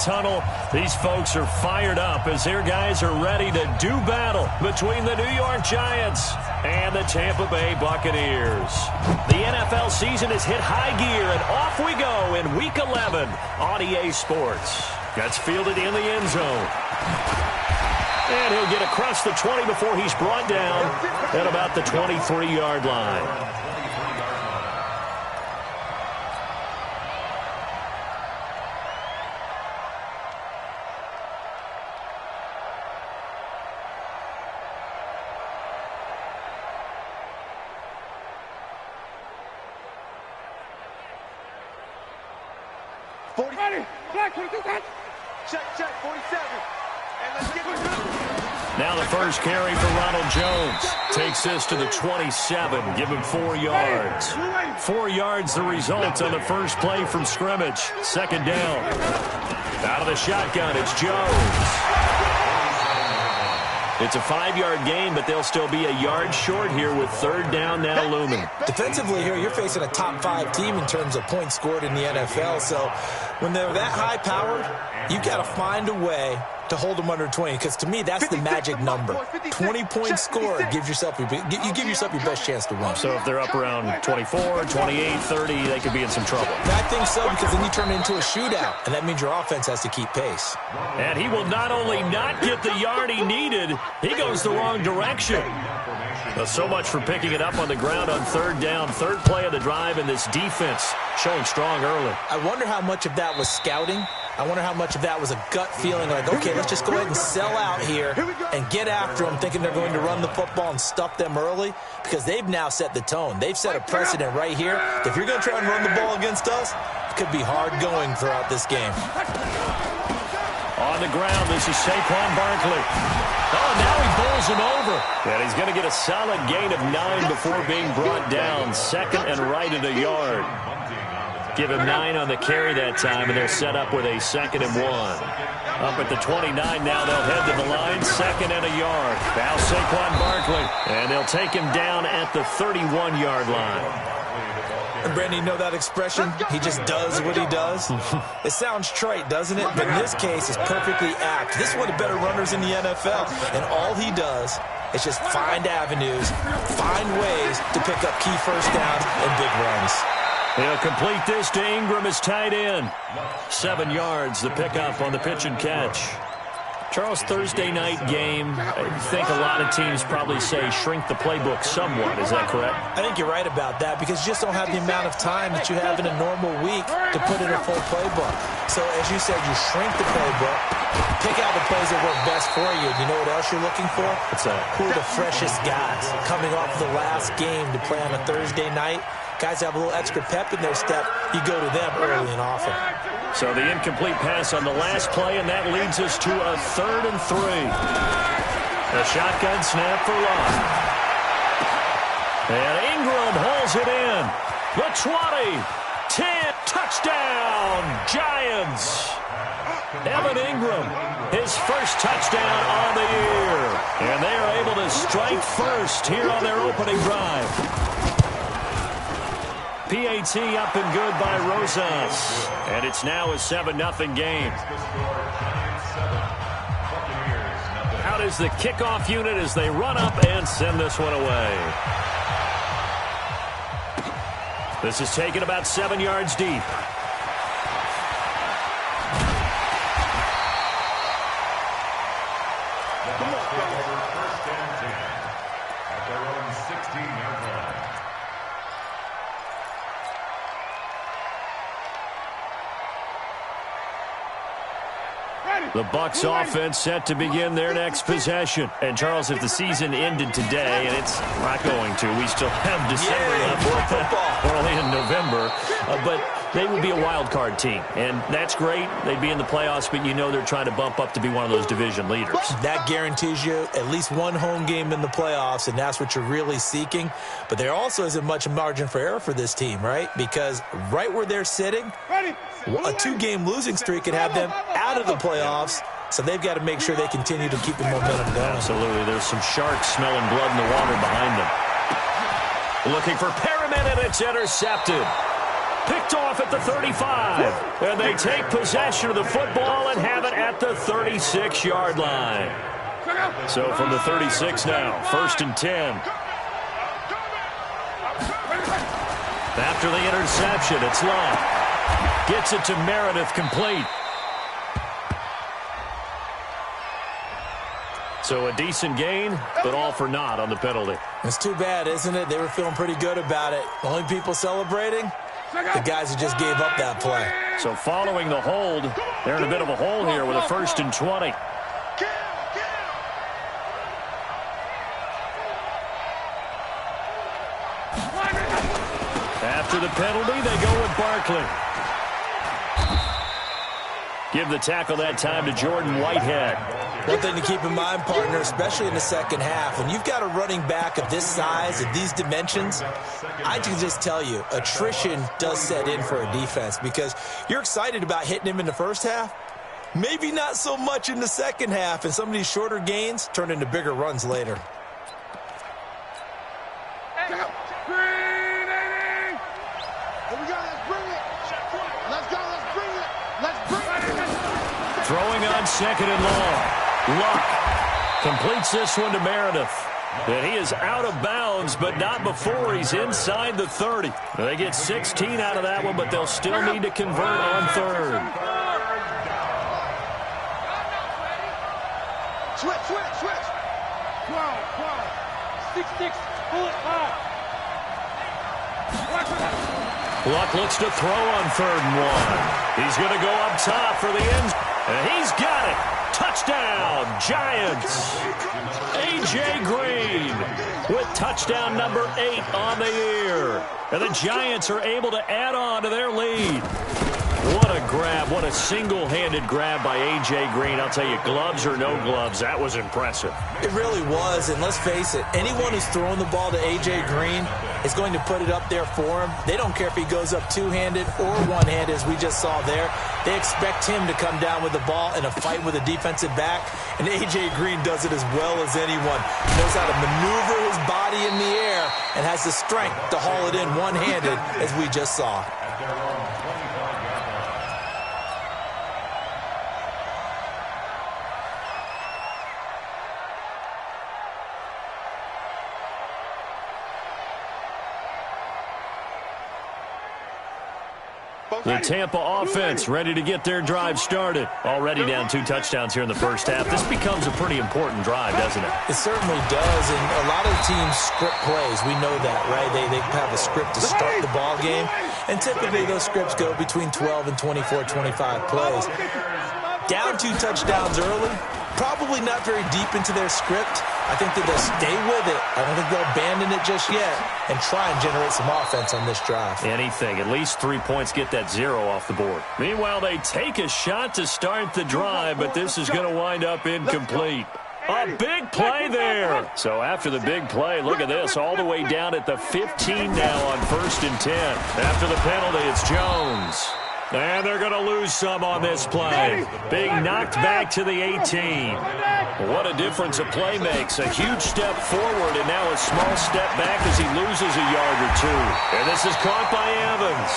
Tunnel. These folks are fired up as their guys are ready to do battle between the New York Giants and the Tampa Bay Buccaneers. The NFL season has hit high gear, and off we go in Week 11 on EA Sports. Gets fielded in the end zone. And he'll get across the 20 before he's brought down at about the 23-yard line. Check, 47. And let's get it. Now the first carry for Ronald Jones. Takes this to the 27. Give him 4 yards. 4 yards the result on the first play from scrimmage. Second down. Out of the shotgun, it's Jones. It's a 5-yard gain, but they'll still be a yard short here with third down now looming. Defensively here, you're facing a top-5 team in terms of points scored in the NFL. So when they're that high-powered, you've got to find a way to hold them under 20, because to me, that's the magic number. 20 points scored gives yourself you give yourself your best chance to win. So if they're up around 24, 28, 30, they could be in some trouble. I think so, because then you turn it into a shootout, and that means your offense has to keep pace. And he will not only not get the yard he needed, he goes the wrong direction. So much for picking it up on the ground on third down. Third play of the drive, and this defense showing strong early. I wonder how much of that was scouting. I wonder how much of that was a gut feeling like, okay, let's just go ahead and sell out here and get after them, thinking they're going to run the football and stuff them early, because they've now set the tone. They've set a precedent right here. If you're going to try and run the ball against us, it could be hard going throughout this game. On the ground, this is Saquon Barkley. Oh, now he bowls him over. And he's going to get a solid gain of 9 before being brought down. Second and right at a yard. Give him 9 on the carry that time, and they're set up with a 2nd and 1. Up at the 29 now, they'll head to the line, 2nd and a yard. Now Saquon Barkley, and they'll take him down at the 31-yard line. And Brandon, you know that expression? He just does what he does. It sounds trite, doesn't it? But in this case, it's perfectly apt. This is one of the better runners in the NFL, and all he does is just find avenues, find ways to pick up key first downs and big runs. He'll complete this to Ingram as tight end. 7 yards, the pickup on the pitch and catch. Charles, Thursday night game, I think a lot of teams probably say shrink the playbook somewhat. Is that correct? I think you're right about that, because you just don't have the amount of time that you have in a normal week to put in a full playbook. So, as you said, you shrink the playbook, pick out the plays that work best for you. You know what else you're looking for? What's that? Who are the freshest guys coming off the last game to play on a Thursday night? Guys have a little extra pep in their step. You go to them early and often. So the incomplete pass on the last play, and that leads us to a 3rd and 3. A shotgun snap for Love. And Ingram holds it in. The 20, 10, touchdown, Giants. Evan Ingram, his first touchdown on the year. And they are able to strike first here on their opening drive. PAT up and good by Rosas. And it's now a 7-0 game. Out is the kickoff unit as they run up and send this one away. This is taken about 7 yards deep. The Bucs offense set to begin their next possession. And, Charles, if the season ended today, and it's not going to, we still have December left, early in November, but they would be a wild card team. And that's great. They'd be in the playoffs, but you know they're trying to bump up to be one of those division leaders. That guarantees you at least one home game in the playoffs, and that's what you're really seeking. But there also isn't much margin for error for this team, right? Because right where they're sitting, a 2-game losing streak could have them out of the playoffs. So they've got to make sure they continue to keep the momentum going. Absolutely. There's some sharks smelling blood in the water behind them. Looking for Perriman, and it's intercepted. Picked off at the 35. And they take possession of the football and have it at the 36-yard line. So from the 36 now, 1st and 10. After the interception, it's Luck. Gets it to Meredith, complete. So a decent gain, but all for naught on the penalty. It's too bad, isn't it? They were feeling pretty good about it. The only people celebrating, the guys who just gave up that play. So following the hold, they're in a bit of a hole here with a 1st and 20. After the penalty, they go with Barkley. Give the tackle that time to Jordan Whitehead. One thing to keep in mind, partner, especially in the second half, when you've got a running back of this size, of these dimensions, I can just tell you, attrition does set in for a defense because you're excited about hitting him in the first half. Maybe not so much in the second half, and some of these shorter gains turn into bigger runs later. Throwing on 2nd and long. Luck completes this one to Meredith. And he is out of bounds, but not before he's inside the 30. They get 16 out of that one, but they'll still need to convert on 3rd. Switch. 12. 6, pull it back. Luck looks to throw on 3rd and 1. He's going to go up top for the end. And he's got it. Touchdown, Giants. A.J. Green with touchdown number 8 on the year. And the Giants are able to add on to their lead. What a grab. What a single-handed grab by A.J. Green. I'll tell you, gloves or no gloves, that was impressive. It really was, and let's face it, anyone who's throwing the ball to A.J. Green is going to put it up there for him. They don't care if he goes up two-handed or one-handed, as we just saw there. They expect him to come down with the ball in a fight with a defensive back, and A.J. Green does it as well as anyone. He knows how to maneuver his body in the air and has the strength to haul it in one-handed, as we just saw. The Tampa offense ready to get their drive started. Already down 2 touchdowns here in the first half. This becomes a pretty important drive, doesn't it? It certainly does, and a lot of teams script plays. We know that, right? They have a script to start the ball game, and typically those scripts go between 12 and 24, 25 plays. Down 2 touchdowns early, probably not very deep into their script. I think that they'll stay with it. I don't think they'll abandon it just yet and try and generate some offense on this drive. Anything. At least 3 points, get that 0 off the board. Meanwhile, they take a shot to start the drive, but this is going to wind up incomplete. A big play there. So after the big play, look at this, all the way down at the 15 now on 1st and 10. After the penalty, it's Jones. And they're going to lose some on this play. Being knocked back to the 18. What a difference a play makes. A huge step forward and now a small step back as he loses a yard or 2. And this is caught by Evans.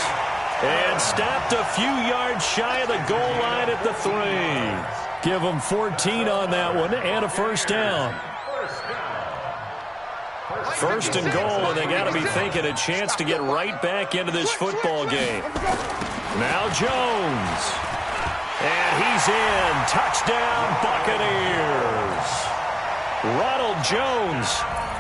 And stopped a few yards shy of the goal line at the 3. Give them 14 on that one and a first down. 1st and goal, and they got to be thinking a chance to get right back into this football game. Now Jones. And he's in. Touchdown, Buccaneers. Ronald Jones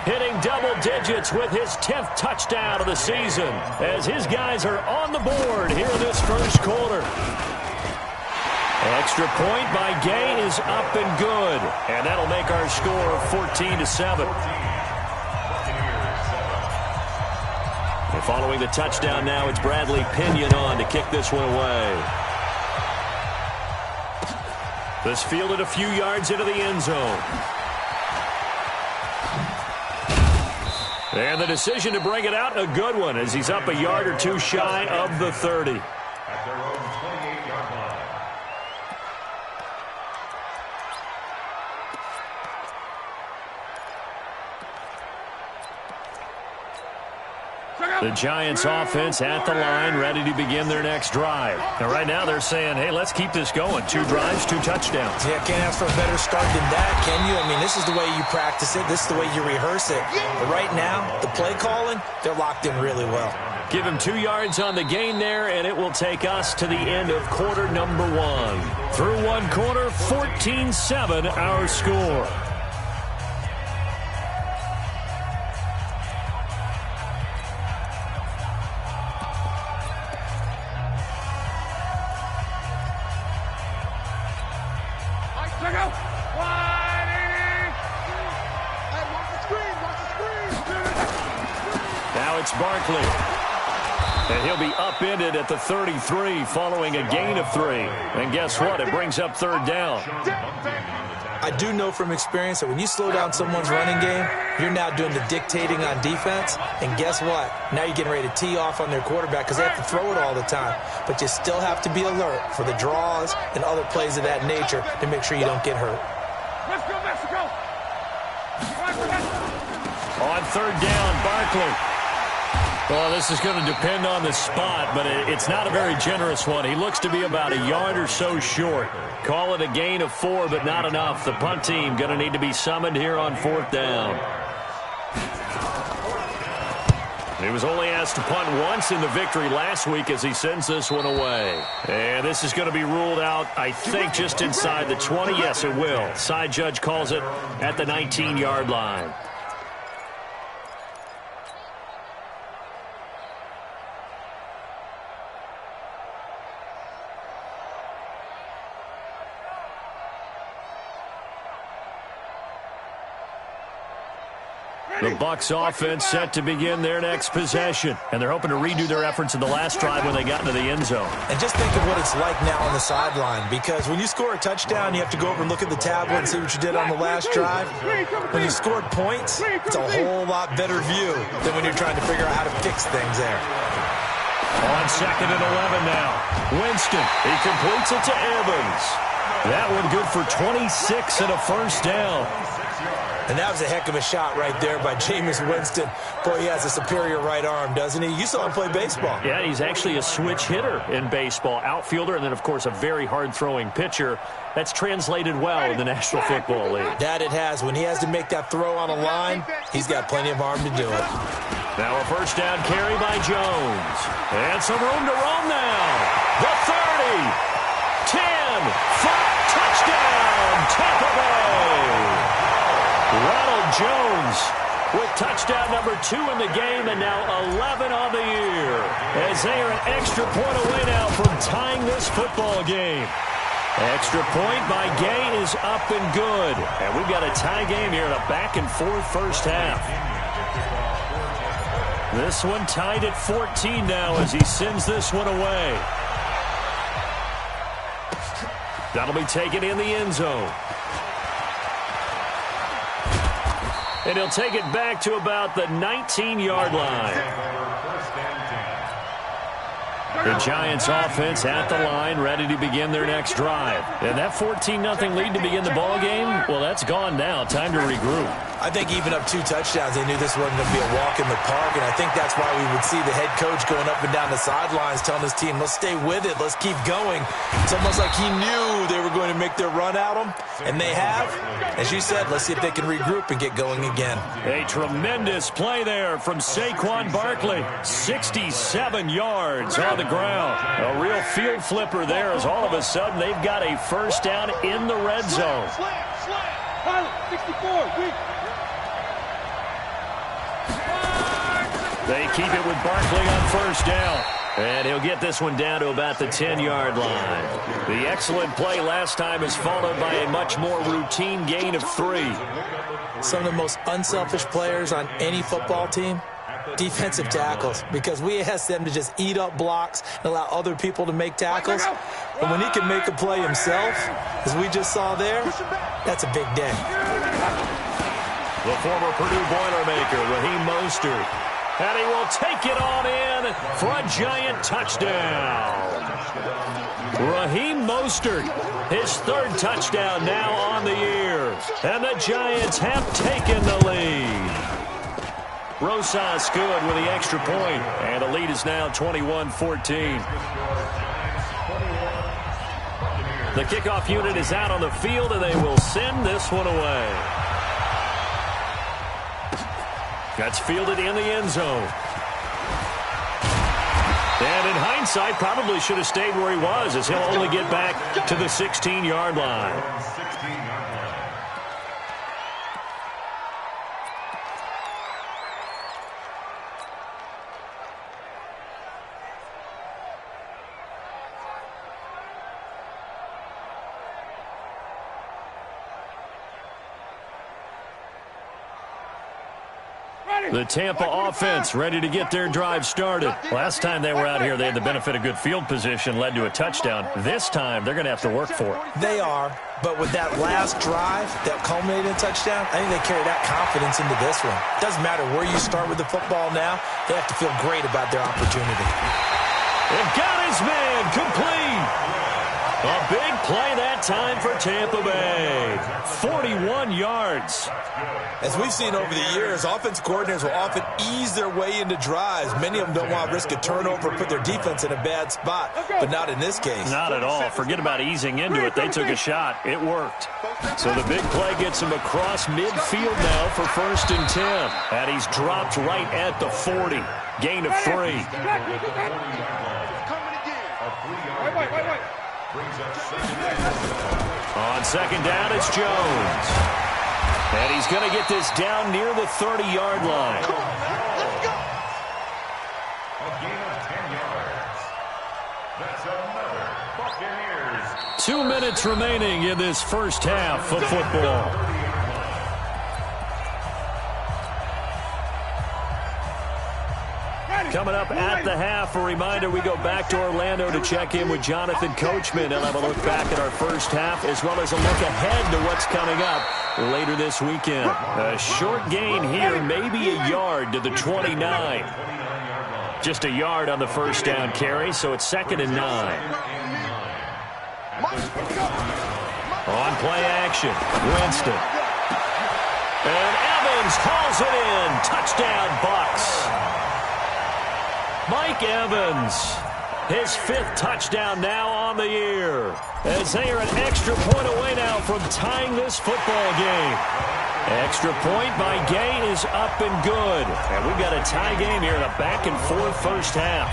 hitting double digits with his 10th touchdown of the season as his guys are on the board here in this first quarter. Extra point by Gay is up and good. And that'll make our score 14-7. And following the touchdown now, it's Bradley Pinion on to kick this one away. This fielded a few yards into the end zone. And the decision to bring it out, a good one, as he's up a yard or 2 shy of the 30. At their own 28-yard line. The Giants offense at the line, ready to begin their next drive. And right now they're saying, hey, let's keep this going. 2 drives, 2 touchdowns. Yeah, can't ask for a better start than that, can you? I mean, this is the way you practice it. This is the way you rehearse it. But right now, the play calling, they're locked in really well. Give him 2 yards on the gain there, and it will take us to the end of quarter number 1. Through 1 quarter, 14-7 our score. Now it's Barkley. And he'll be upended at the 33 following a gain of 3. And guess what? It brings up 3rd down. I do know from experience that when you slow down someone's running game, you're now doing the dictating on defense. And guess what? Now you're getting ready to tee off on their quarterback because they have to throw it all the time. But you still have to be alert for the draws and other plays of that nature to make sure you don't get hurt. Let's go, Mexico! On 3rd down, Barkley. Well, this is going to depend on the spot, but it's not a very generous one. He looks to be about a yard or so short. Call it a gain of 4, but not enough. The punt team going to need to be summoned here on 4th down. He was only asked to punt once in the victory last week as he sends this one away. And this is going to be ruled out, I think, just inside the 20. Yes, it will. Side judge calls it at the 19-yard line. The Bucs offense set to begin their next possession. And they're hoping to redo their efforts in the last drive when they got into the end zone. And just think of what it's like now on the sideline. Because when you score a touchdown, you have to go over and look at the tablet and see what you did on the last drive. When you scored points, it's a whole lot better view than when you're trying to figure out how to fix things there. On 2nd and 11 now. Winston, he completes it to Evans. That one good for 26 and a 1st down. And that was a heck of a shot right there by Jameis Winston. Boy, he has a superior right arm, doesn't he? You saw him play baseball. Yeah, he's actually a switch hitter in baseball. Outfielder and then, of course, a very hard-throwing pitcher. That's translated well in the National Football League. That it has. When he has to make that throw on a line, he's got plenty of arm to do it. Now a 1st down carry by Jones. And some room to roam now. The 30. 10. 5. Touchdown. Tampa Bay. Ronald Jones with touchdown number 2 in the game and now 11 on the year. As they are an extra point away now from tying this football game. Extra point by Gay is up and good. And we've got a tie game here in a back-and-forth first half. This one tied at 14 now as he sends this one away. That'll be taken in the end zone. And he'll take it back to about the 19-yard line. The Giants offense at the line, ready to begin their next drive. And that 14-0 lead to begin the ball game, well, that's gone now. Time to regroup. I think even up 2 touchdowns, they knew this wasn't going to be a walk in the park, and I think that's why we would see the head coach going up and down the sidelines telling his team, let's stay with it, let's keep going. It's almost like he knew they were going to make their run at him, and they have. As you said, let's see if they can regroup and get going again. A tremendous play there from Saquon Barkley. 67 yards on the ground. A real field flipper there as all of a sudden they've got a 1st down in the red zone. Pilot, 64, weak. They keep it with Barkley on 1st down. And he'll get this one down to about the 10-yard line. The excellent play last time is followed by a much more routine gain of 3. Some of the most unselfish players on any football team, defensive tackles, because we ask them to just eat up blocks and allow other people to make tackles. But when he can make a play himself, as we just saw there, that's a big day. The former Purdue Boilermaker, Raheem Mostert. And he will take it on in for a Giant touchdown. Raheem Mostert, his 3rd touchdown now on the year. And the Giants have taken the lead. Rosas good with the extra point, and the lead is now 21-14. The kickoff unit is out on the field, and they will send this one away. That's fielded in the end zone. And in hindsight, probably should have stayed where he was, as he'll only get back to the 16-yard line. The Tampa offense ready to get their drive started. Last time they were out here, they had the benefit of good field position, led to a touchdown. This time, they're going to have to work for it. They are, but with that last drive that culminated in a touchdown, I think they carry that confidence into this one. Doesn't matter where you start with the football now, they have to feel great about their opportunity. It got his man complete. A big play that time for Tampa Bay. 41 yards. As we've seen over the years, offensive coordinators will often ease their way into drives. Many of them don't want to risk a turnover or put their defense in a bad spot, but not in this case. Not at all. Forget about easing into it. They took a shot. It worked. So the big play gets him across midfield now for 1st and 10. And he's dropped right at the 40. Gain of 3. On 2nd down, it's Jones. And he's going to get this down near the 30-yard line. A gain of 10 yards. That's another Buccaneers. 2 minutes remaining in this first half of football. Coming up at the half, a reminder, we go back to Orlando to check in with Jonathan Coachman. He'll have a look back at our first half as well as a look ahead to what's coming up later this weekend. A short gain here, maybe a yard to the 29. Just a yard on the first down carry, so it's 2nd and 9. On play action, Winston. And Evans hauls it in. Touchdown, Bucs. Mike Evans, his 5th touchdown now on the year, as they are an extra point away now from tying this football game. Extra point by Gay is up and good. And we've got a tie game here in a back-and-forth first half.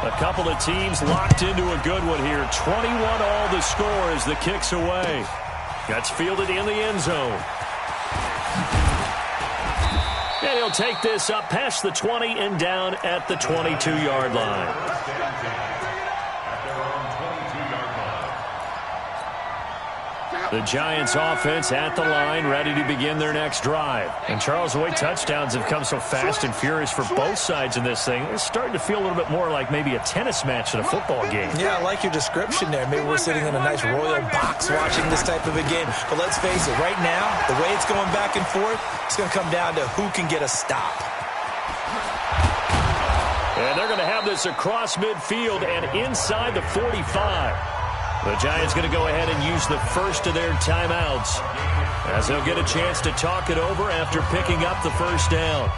A couple of teams locked into a good one here. 21 all the score as the kick's away. That's fielded in the end zone. And he'll take this up past the 20 and down at the 22-yard line. The Giants offense at the line, ready to begin their next drive. And Charles, the way touchdowns have come so fast and furious for both sides in this thing, it's starting to feel a little bit more like maybe a tennis match than a football game. Yeah, I like your description there. Maybe we're sitting in a nice royal box watching this type of a game. But let's face it, right now, the way it's going back and forth, it's going to come down to who can get a stop. And they're going to have this across midfield and inside the 45. The Giants going to go ahead and use the first of their timeouts as they'll get a chance to talk it over after picking up the first down.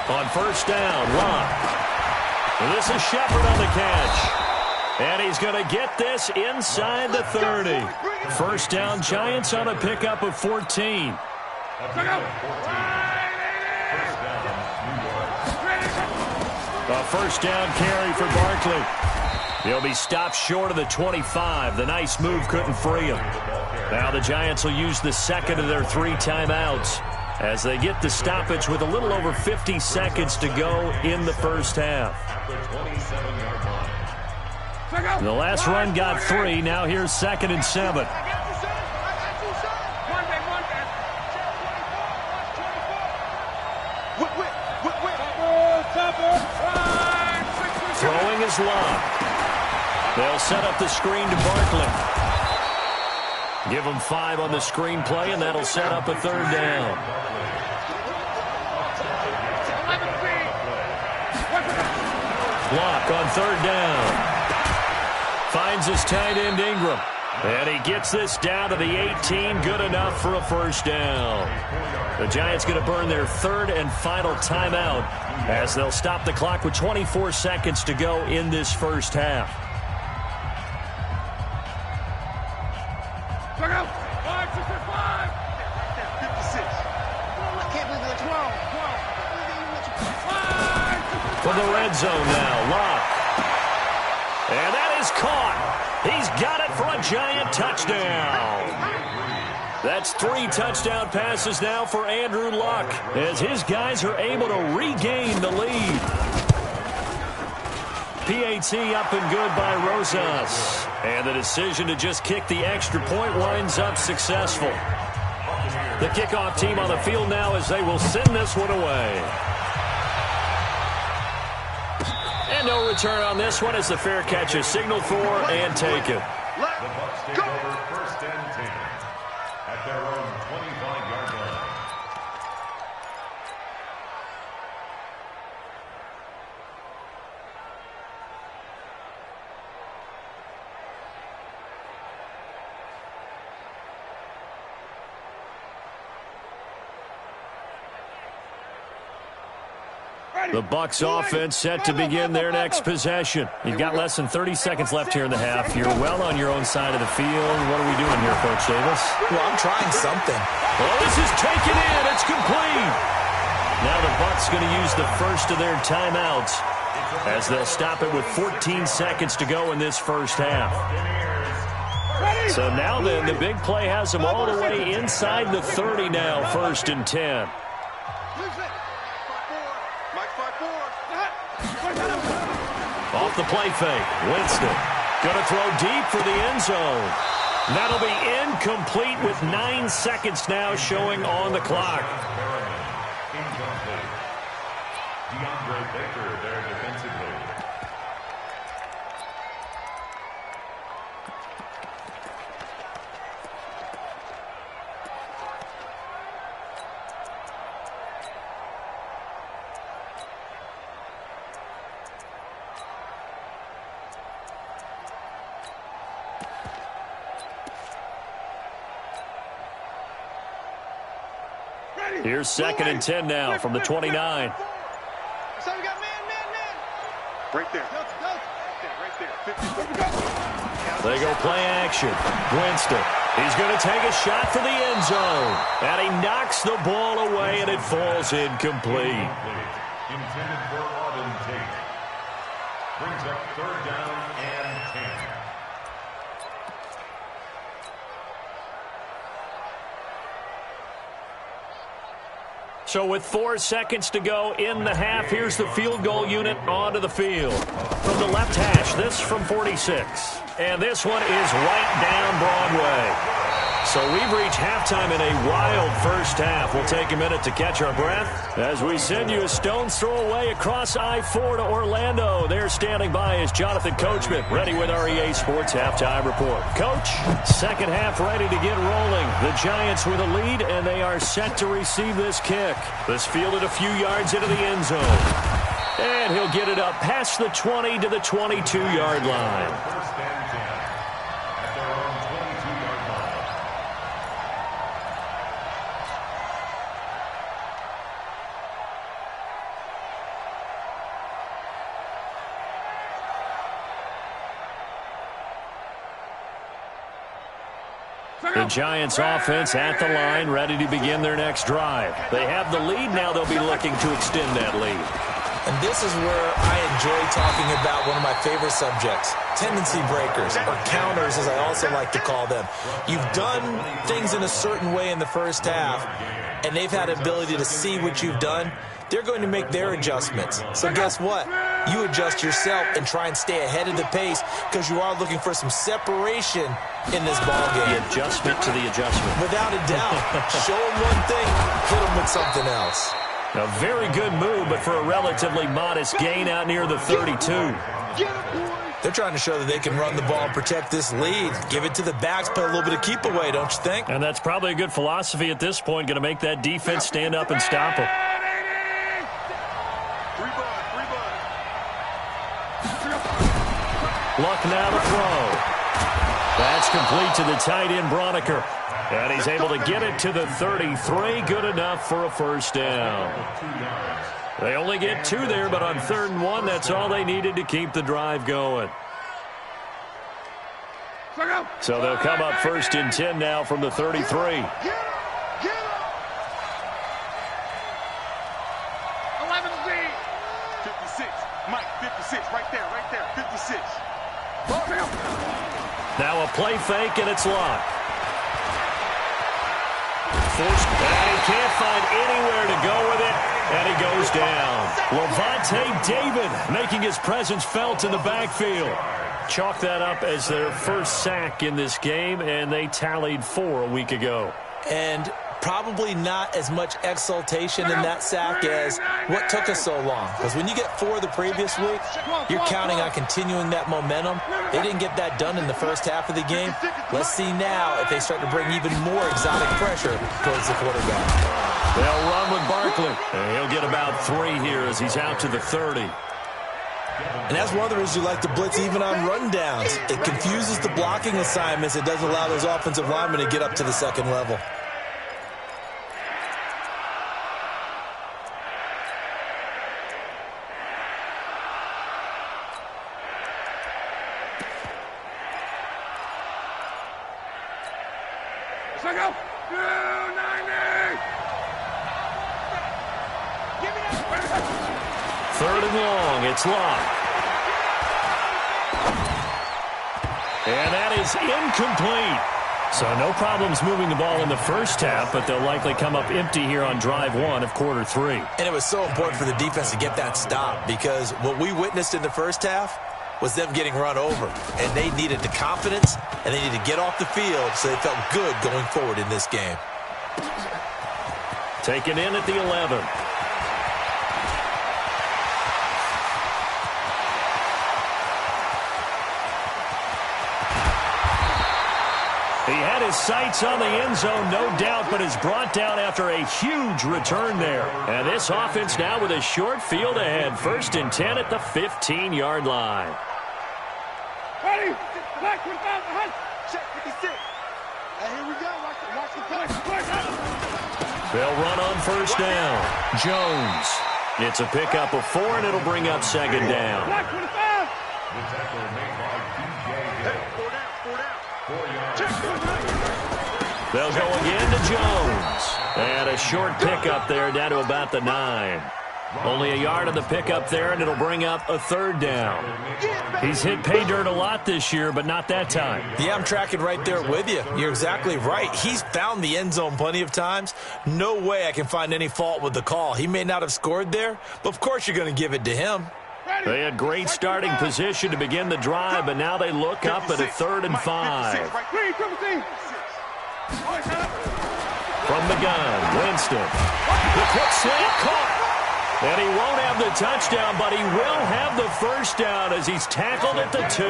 On 1st down, Locke. This is Shepard on the catch. And he's going to get this inside the 30. 1st down, Giants on a pickup of 14. A 1st down carry for Barkley. He'll be stopped short of the 25. The nice move couldn't free him. Now the Giants will use the 2nd of their 3 timeouts as they get the stoppage with a little over 50 seconds to go in the first half. The last run got 3. Now here's 2nd and 7. Throwing is Locke. They'll set up the screen to Barkley. Give them 5 on the screenplay, and that'll set up a 3rd down. Block on 3rd down. Finds his tight end Ingram. And he gets this down to the 18. Good enough for a 1st down. The Giants going to burn their 3rd and final timeout as they'll stop the clock with 24 seconds to go in this first half. Look out! 5, 6, 5! 56. I can't believe it's wrong. For the red zone now, Locke. And that is caught. He's got it for a Giant touchdown. That's 3 touchdown passes now for Andrew Luck as his guys are able to regain the lead. PAT up and good by Rosas. And the decision to just kick the extra point winds up successful. The kickoff team on the field now as they will send this one away. And no return on this one as the fair catch is signaled for and taken. The Bucs take over 1st and 10 at their own 25-yard line. The Bucs offense set to begin their next possession. You've got less than 30 seconds left here in the half. You're well on your own side of the field. What are we doing here, Coach Davis? Well, I'm trying something. Oh, this is taken in. It's complete. Now the Bucs going to use the first of their timeouts as they'll stop it with 14 seconds to go in this first half. So now then, the big play has them all the way inside the 30 now, 1st and 10. Off the play fake, Winston going to throw deep for the end zone. That'll be incomplete with 9 seconds now showing on the clock. Incomplete. DeAndre Baker there defensively. Here's 2nd and 10 now from the 29. So we got man. Right there. They go play action. Winston. He's going to take a shot for the end zone. And he knocks the ball away, and it falls incomplete. Intended for Auden Tate. Brings up 3rd down and 10. So with 4 seconds to go in the half, here's the field goal unit onto the field. From the left hash, this from 46. And this one is right down Broadway. So we've reached halftime in a wild first half. We'll take a minute to catch our breath as we send you a stone's throw away across I-4 to Orlando. There standing by is Jonathan Coachman, ready with our EA Sports Halftime Report. Coach, second half ready to get rolling. The Giants with a lead, and they are set to receive this kick. This fielded a few yards into the end zone. And he'll get it up past the 20 to the 22-yard line. 1st and 10 at their own 22-yard line. The Giants offense at the line, ready to begin their next drive. They have the lead. Now they'll be looking to extend that lead. And this is where I enjoy talking about one of my favorite subjects, tendency breakers, or counters as I also like to call them. You've done things in a certain way in the first half, and they've had the ability to see what you've done. They're going to make their adjustments. So guess what? You adjust yourself and try and stay ahead of the pace because you are looking for some separation in this ball game. The adjustment to the adjustment. Without a doubt. Show them one thing, hit them with something else. A very good move, but for a relatively modest gain out near the 32. Get him, boys! They're trying to show that they can run the ball and protect this lead. Give it to the backs, play a little bit of keep away, don't you think? And that's probably a good philosophy at this point, going to make that defense stand up and stop them. Luck now to throw. That's complete to the tight end, Broniker. And he's able to get it to the 33. Good enough for a first down. They only get 2 there, but on 3rd and 1, that's all they needed to keep the drive going. So they'll come up 1st and 10 now from the 33. 11Z. Mike, 56, right there, 56. Now a play fake, and it's locked. Forced, and he can't find anywhere to go with it, and he goes down. Lavonte David making his presence felt in the backfield. Chalk that up as their first sack in this game, and they tallied 4 a week ago. And probably not as much exultation in that sack as what took us so long. Because when you get 4 the previous week, you're counting on continuing that momentum. They didn't get that done in the first half of the game. Let's see now if they start to bring even more exotic pressure towards the quarterback. They'll run with Barkley. And he'll get about 3 here as he's out to the 30. And that's one of the reasons you like to blitz even on rundowns. It confuses the blocking assignments. It doesn't allow those offensive linemen to get up to the second level. It's locked. And that is incomplete. So no problems moving the ball in the first half, but they'll likely come up empty here on drive 1 of quarter 3. And it was so important for the defense to get that stop because what we witnessed in the first half was them getting run over. And they needed the confidence, and they needed to get off the field so they felt good going forward in this game. Taken in at the 11. He had his sights on the end zone, no doubt, but is brought down after a huge return there. And this offense now with a short field ahead. 1st and 10 at the 15-yard line. Ready? Black 25, check 56. And here we go. Watch the play. They'll run on 1st down. Jones. It's a pickup of 4, and it'll bring up 2nd down. Black 25. The tackle made by DJ. Hey, 4 down. They'll go again to Jones. And a short pickup there down to about the 9. Only a yard on the pickup there, and it'll bring up a 3rd down. He's hit pay dirt a lot this year, but not that time. Yeah, I'm tracking right there with you. You're exactly right. He's found the end zone plenty of times. No way I can find any fault with the call. He may not have scored there, but of course you're going to give it to him. They had great starting position to begin the drive, but now they look up at a 3rd and 5. From the gun, Winston. The quick slant caught. And he won't have the touchdown, but he will have the first down as he's tackled at the 2.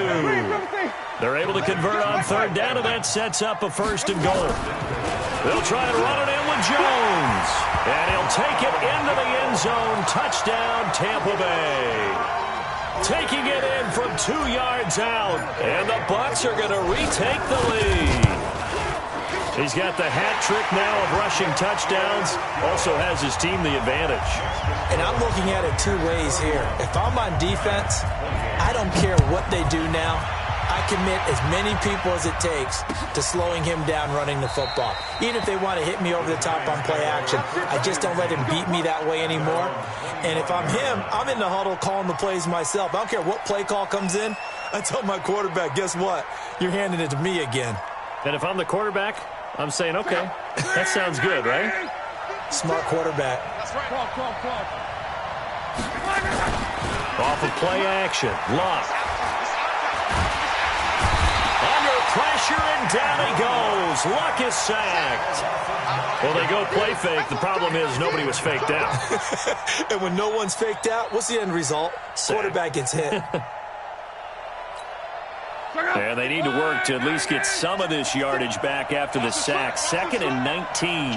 They're able to convert on 3rd down, and that sets up a 1st and goal. They'll try and run it in with Jones. And he'll take it into the end zone. Touchdown, Tampa Bay. Taking it in from 2 yards out. And the Bucs are going to retake the lead. He's got the hat trick now of rushing touchdowns. Also has his team the advantage. And I'm looking at it 2 ways here. If I'm on defense, I don't care what they do now. I commit as many people as it takes to slowing him down running the football. Even if they want to hit me over the top on play action, I just don't let him beat me that way anymore. And if I'm him, I'm in the huddle calling the plays myself. I don't care what play call comes in. I tell my quarterback, guess what? You're handing it to me again. And if I'm the quarterback, I'm saying, okay, that sounds good, right? Smart quarterback. Off of play action, Luck. Under pressure, and down he goes. Luck is sacked. Well, they go play fake. The problem is nobody was faked out. And when no one's faked out, what's the end result? Sack. Quarterback gets hit. And they need to work to at least get some of this yardage back after the sack. 2nd and 19.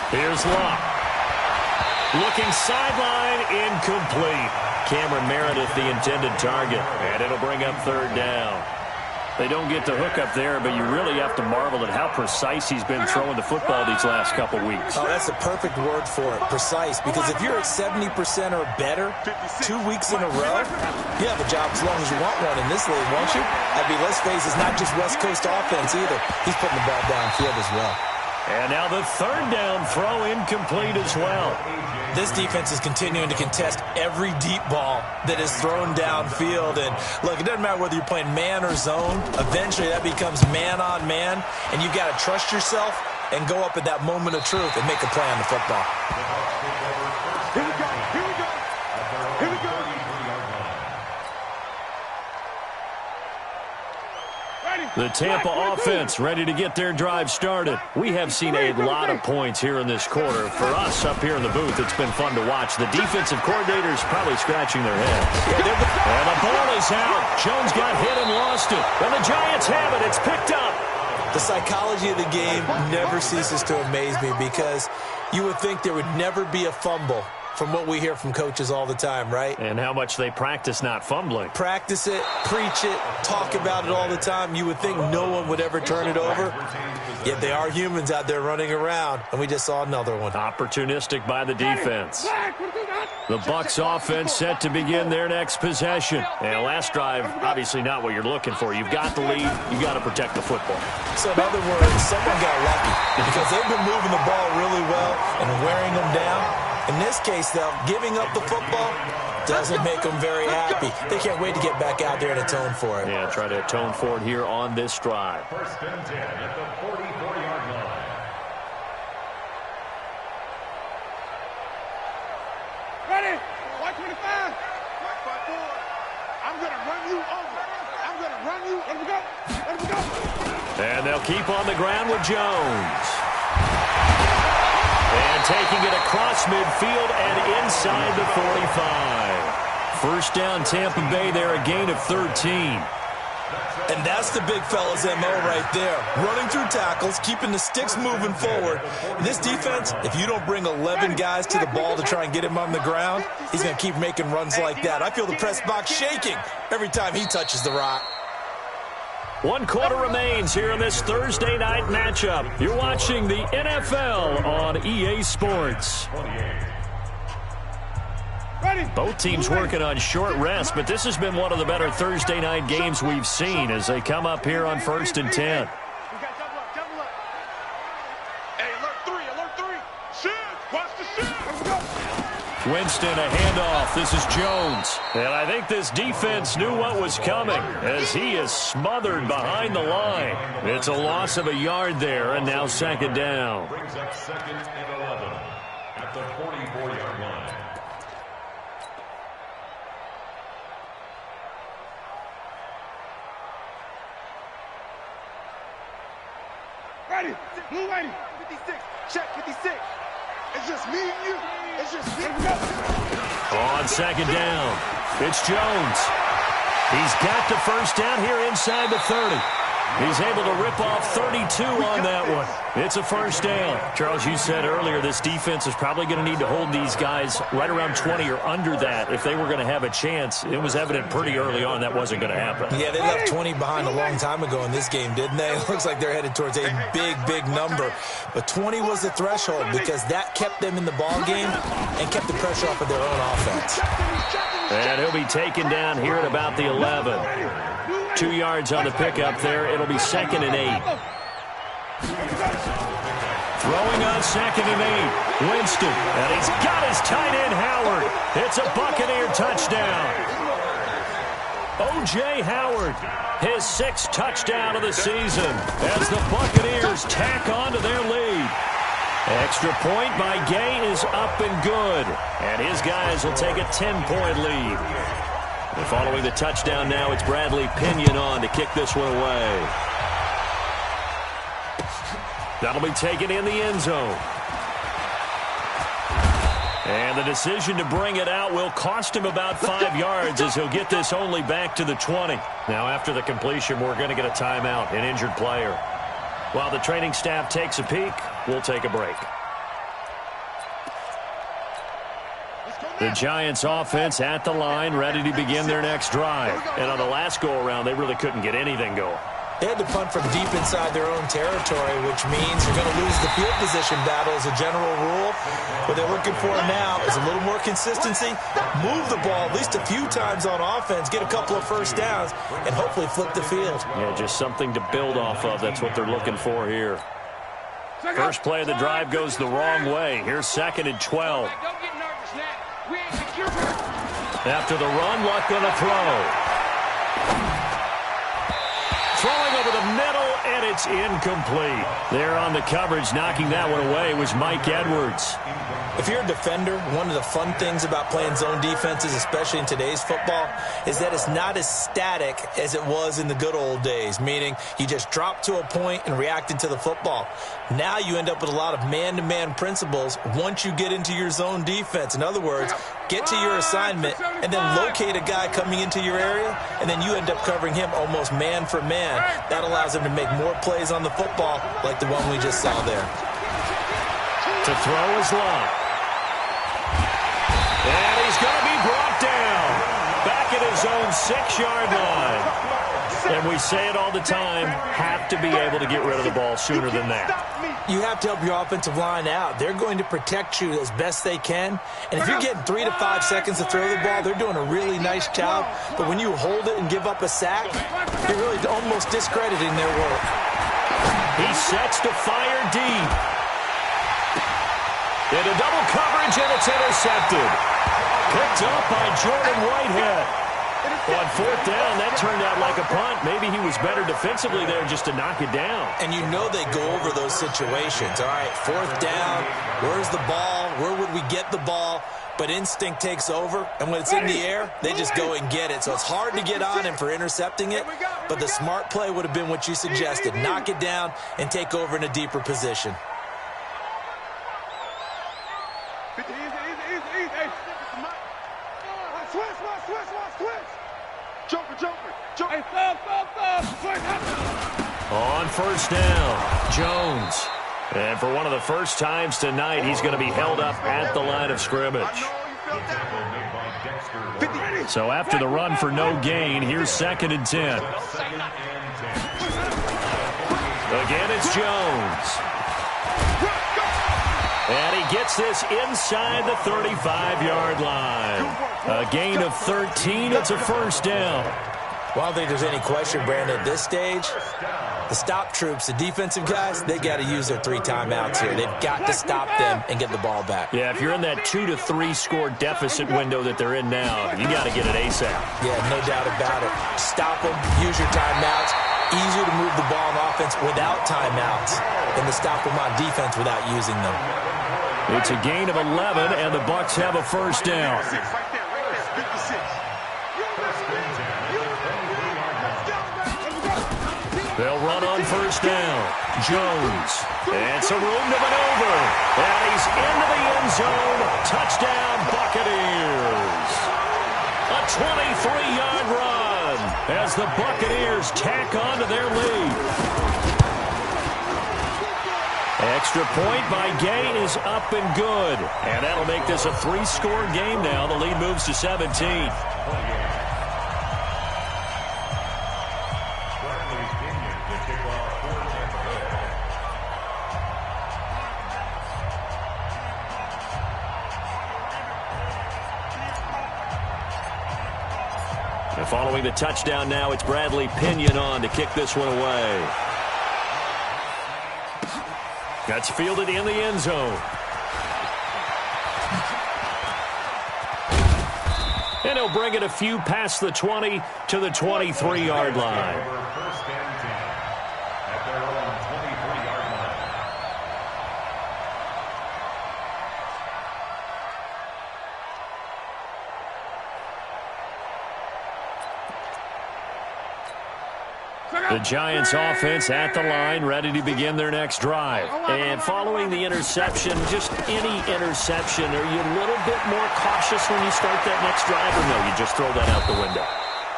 Here's Locke. Looking sideline, incomplete. Cameron Meredith, the intended target. And it'll bring up 3rd down. They don't get the hook up there, but you really have to marvel at how precise he's been throwing the football these last couple weeks. Oh, that's a perfect word for it, precise. Because if you're at 70% or better 2 weeks in a row, you have a job as long as you want one in this league, won't you? I mean, let's face it, it's not just West Coast offense either. He's putting the ball downfield as well. And now the 3rd down throw incomplete as well. This defense is continuing to contest every deep ball that is thrown downfield. And look, it doesn't matter whether you're playing man or zone. Eventually that becomes man on man. And you've got to trust yourself and go up at that moment of truth and make a play on the football. Here we go. Here we go. Here we go. The Tampa offense ready to get their drive started. We have seen a lot of points here in this quarter. For us up here in the booth, it's been fun to watch. The defensive coordinators probably scratching their heads. And the ball is out. Jones got hit and lost it. And the Giants have it. It's picked up. The psychology of the game never ceases to amaze me because you would think there would never be a fumble from what we hear from coaches all the time, right? And how much they practice not fumbling. Practice it, preach it, talk about it all the time. You would think no one would ever turn it over. Yet they are humans out there running around, and we just saw another one. Opportunistic by the defense. The Bucs offense set to begin their next possession. And last drive, obviously not what you're looking for. You've got the lead. You've got to protect the football. So in other words, someone got lucky because they've been moving the ball really well and wearing them down. In this case, though, giving up the football doesn't make them very happy. They can't wait to get back out there and atone for it. Yeah, try to atone for it here on this drive. 1st and 10 at the 44-yard line. Ready? 125. 154. I'm going to run you over. I'm going to run you. Let me go. Let me go. And they'll keep on the ground with Jones. And taking it across midfield and inside the 45. 1st down Tampa Bay there, a gain of 13. And that's the big fella's MO right there. Running through tackles, keeping the sticks moving forward. This defense, if you don't bring 11 guys to the ball to try and get him on the ground, he's going to keep making runs like that. I feel the press box shaking every time he touches the rock. 1 quarter remains here in this Thursday night matchup. You're watching the NFL on EA Sports. Both teams working on short rest, but this has been one of the better Thursday night games we've seen as they come up here on 1st and 10. Winston, a handoff. This is Jones. And I think this defense knew what was coming as he is smothered behind the line. It's a loss of a yard there, and now 2nd down. Brings up 2nd and 11 at the 44-yard line. Ready? Blue ready. 56. Check 56. It's just me and you. It's just me and you. On 2nd down, it's Jones. He's got the 1st down here inside the 30. He's able to rip off 32 on that one. It's a 1st down. Charles, you said earlier this defense is probably going to need to hold these guys right around 20 or under that if they were going to have a chance. It was evident pretty early on that wasn't going to happen. Yeah, they left 20 behind a long time ago in this game, didn't they? It looks like they're headed towards a big, big number. But 20 was the threshold because that kept them in the ball game and kept the pressure off of their own offense. And he'll be taken down here at about the 11. 2 yards on the pickup there. It'll be 2nd and 8. Throwing on 2nd and 8. Winston. And he's got his tight end, Howard. It's a Buccaneer touchdown. O.J. Howard, his 6th touchdown of the season as the Buccaneers tack on to their lead. Extra point by Gay is up and good. And his guys will take a 10-point lead. And following the touchdown now, it's Bradley Pinion on to kick this one away. That'll be taken in the end zone. And the decision to bring it out will cost him about 5 yards as he'll get this only back to the 20. Now, after the completion, we're going to get a timeout, an injured player. While the training staff takes a peek, we'll take a break. The Giants offense at the line, ready to begin their next drive. And on the last go-around, they really couldn't get anything going. They had to punt from deep inside their own territory, which means you're going to lose the field position battle as a general rule. What they're looking for now is a little more consistency, move the ball at least a few times on offense, get a couple of first downs, and hopefully flip the field. Yeah, just something to build off of. That's what they're looking for here. First play of the drive goes the wrong way. Here's 2nd and 12. After the run, Luck going to throw. Throwing over the middle, and it's incomplete. There on the coverage, knocking that one away, was Mike Edwards. If you're a defender, one of the fun things about playing zone defenses, especially in today's football, is that it's not as static as it was in the good old days, meaning you just drop to a point and reacted to the football. Now you end up with a lot of man-to-man principles once you get into your zone defense. In other words, get to your assignment and then locate a guy coming into your area, and then you end up covering him almost man for man. That allows him to make more plays on the football like the one we just saw there. To throw is Luck. And he's going to be brought down back at his own 6-yard line. And we say it all the time, have to be able to get rid of the ball sooner than that. You have to help your offensive line out. They're going to protect you as best they can. And if you're getting 3 to 5 seconds to throw the ball, they're doing a really nice job. But when you hold it and give up a sack, you're really almost discrediting their work. He sets to fire deep. Into double coverage, and it's intercepted. Picked up by Jordan Whitehead. On 4th down, that turned out like a punt. Maybe he was better defensively there just to knock it down. And you know they go over those situations. All right, 4th down, where's the ball? Where would we get the ball? But instinct takes over, and when it's in the air, they just go and get it. So it's hard to get on him for intercepting it, but the smart play would have been what you suggested. Knock it down and take over in a deeper position. On 1st down, Jones. And for one of the first times tonight, he's going to be held up at the line of scrimmage. So after the run for no gain, here's 2nd and 10. Again, it's Jones. And he gets this inside the 35-yard line. A gain of 13. It's a 1st down. Well, I don't think there's any question, Brandon, at this stage, the stop troops, the defensive guys, they got to use their 3 timeouts here. They've got to stop them and get the ball back. Yeah, if you're in that 2 to 3 score deficit window that they're in now, you got to get it ASAP. Yeah, no doubt about it. Stop them, use your timeouts. Easier to move the ball on offense without timeouts than to stop them on defense without using them. It's a gain of 11, and the Bucs have a 1st down. They'll run on 1st down. Jones. And some room to maneuver. And he's into the end zone. Touchdown, Buccaneers. A 23-yard run as the Buccaneers tack on to their lead. Extra point by Gay is up and good. And that'll make this a 3-score game now. The lead moves to 17. And following the touchdown now, it's Bradley Pinion on to kick this one away. That's fielded in the end zone. And he'll bring it a few past the 20 to the 23-yard line. The Giants offense at the line, ready to begin their next drive. And following the interception, just any interception, are you a little bit more cautious when you start that next drive, or no, you just throw that out the window?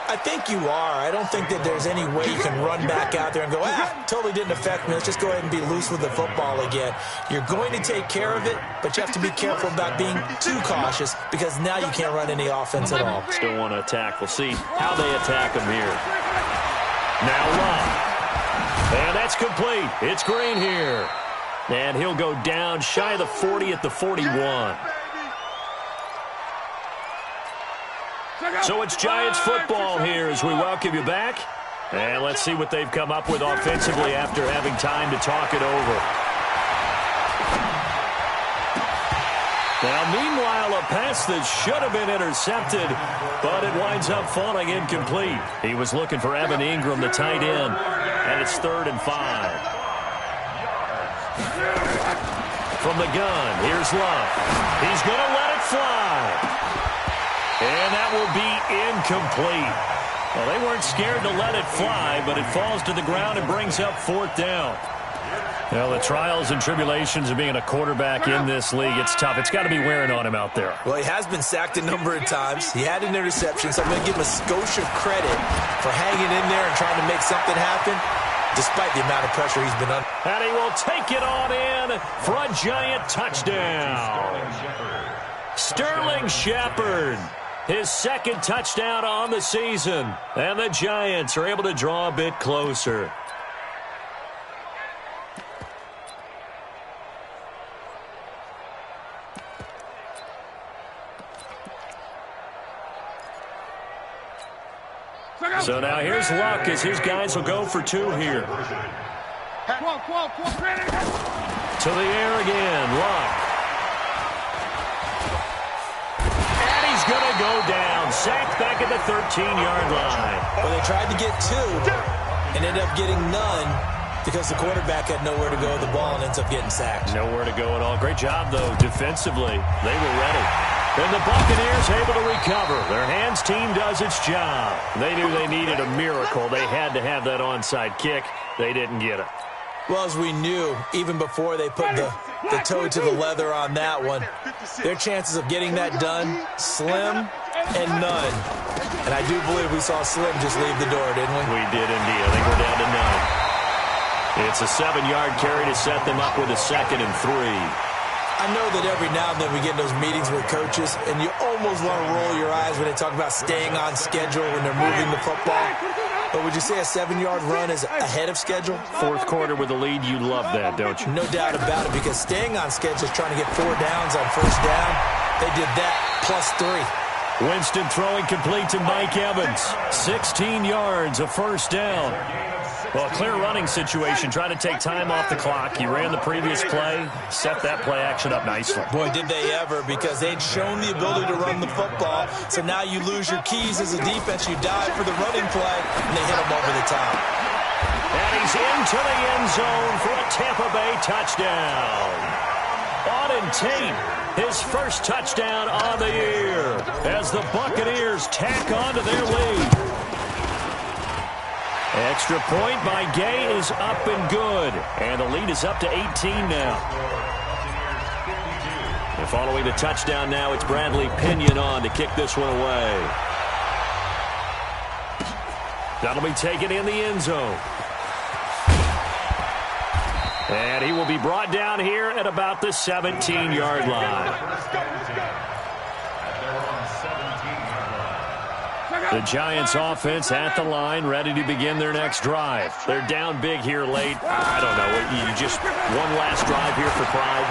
I think you are. I don't think that there's any way you can run back out there and go, totally didn't affect me. Let's just go ahead and be loose with the football again. You're going to take care of it, but you have to be careful about being too cautious because now you can't run any offense at all. Still want to attack. We'll see how they attack them here. Now Love. And that's complete. It's Green here. And he'll go down shy of the 40 at the 41. So it's Giants football here as we welcome you back. And let's see what they've come up with offensively after having time to talk it over. Now, meanwhile, a pass that should have been intercepted, but it winds up falling incomplete. He was looking for Evan Ingram, the tight end, and it's 3rd and 5. From the gun, here's Love. He's going to let it fly. And that will be incomplete. Well, they weren't scared to let it fly, but it falls to the ground and brings up 4th down. Well, the trials and tribulations of being a quarterback in this league, it's tough. It's got to be wearing on him out there. Well, he has been sacked a number of times. He had an interception, so I'm going to give him a skosh of credit for hanging in there and trying to make something happen, despite the amount of pressure he's been under. And he will take it on in for a Giant touchdown. Sterling Shepard. His 2nd touchdown on the season. And the Giants are able to draw a bit closer. So now here's Luck as his guys will go for 2 here. To the air again, Luck. Going to go down. Sacked back at the 13-yard line. Well, they tried to get 2 and ended up getting none because the quarterback had nowhere to go with the ball and ends up getting sacked. Nowhere to go at all. Great job, though, defensively. They were ready. And the Buccaneers able to recover. Their hands team does its job. They knew they needed a miracle. They had to have that onside kick. They didn't get it. Well, as we knew, even before they put the toe to the leather on that one, their chances of getting that done, slim and none. And I do believe we saw Slim just leave the door, didn't we? We did indeed. I think we're down to none. It's a 7-yard carry to set them up with a 2nd and 3. I know that every now and then we get in those meetings with coaches, and you almost want to roll your eyes when they talk about staying on schedule when they're moving the football. But would you say a 7-yard run is ahead of schedule? 4th quarter with a lead, you love that, don't you? No doubt about it, because staying on schedule is trying to get 4 downs on 1st down. They did that plus 3. Winston throwing complete to Mike Evans. 16 yards, a 1st down. Well, a clear running situation, trying to take time off the clock. He ran the previous play, set that play action up nicely. Boy, did they ever, because they'd shown the ability to run the football. So now you lose your keys as a defense. You dive for the running play, and they hit him over the top. And he's into the end zone for a Tampa Bay touchdown. Auden Tate, his 1st touchdown on the year, as the Buccaneers tack on to their lead. Extra point by Gay is up and good. And the lead is up to 18 now. And following the touchdown now, it's Bradley Pinion on to kick this one away. That'll be taken in the end zone. And he will be brought down here at about the 17-yard line. The Giants offense at the line, ready to begin their next drive. They're down big here late. I don't know. You just one last drive here for pride.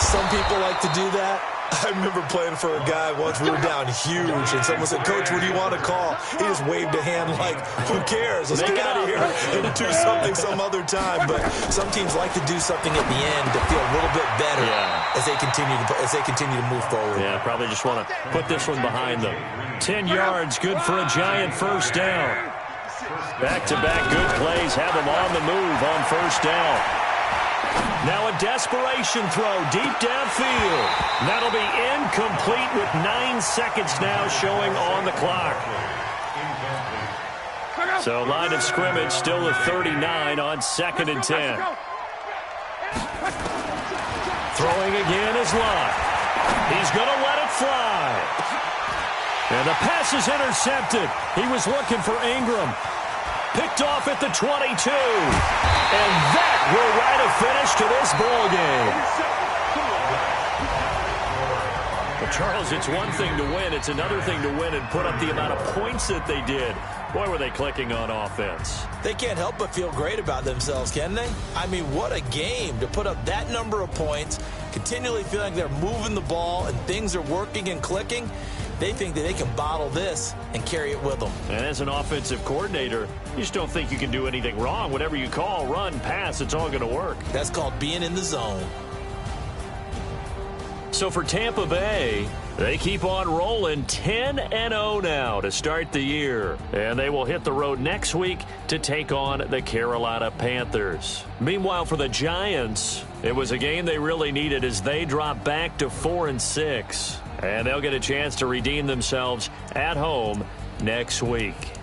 Some people like to do that. I remember playing for a guy once. We were down huge, and someone said, "Coach, what do you want to call?" He just waved a hand like, "Who cares? Let's get out of here and do something some other time." But some teams like to do something at the end to feel a little bit better as they continue to move forward. Yeah, probably just want to put this one behind them. 10 yards, good for a Giant 1st down. Back-to-back good plays have them on the move on 1st down. Now a desperation throw deep downfield. That'll be incomplete with 9 seconds now showing on the clock. So line of scrimmage still at 39 on 2nd and 10. Throwing again is Lott. He's going to let it fly. And the pass is intercepted. He was looking for Ingram. Picked off at the 22. And that will write a finish to this ball game. Well, Charles, it's one thing to win. It's another thing to win and put up the amount of points that they did. Boy, were they clicking on offense. They can't help but feel great about themselves, can they? I mean, what a game to put up that number of points, continually feeling they're moving the ball and things are working and clicking. They think that they can bottle this and carry it with them. And as an offensive coordinator, you just don't think you can do anything wrong. Whatever you call, run, pass, it's all going to work. That's called being in the zone. So for Tampa Bay, they keep on rolling 10-0 now to start the year. And they will hit the road next week to take on the Carolina Panthers. Meanwhile, for the Giants, it was a game they really needed as they drop back to 4-6. And they'll get a chance to redeem themselves at home next week.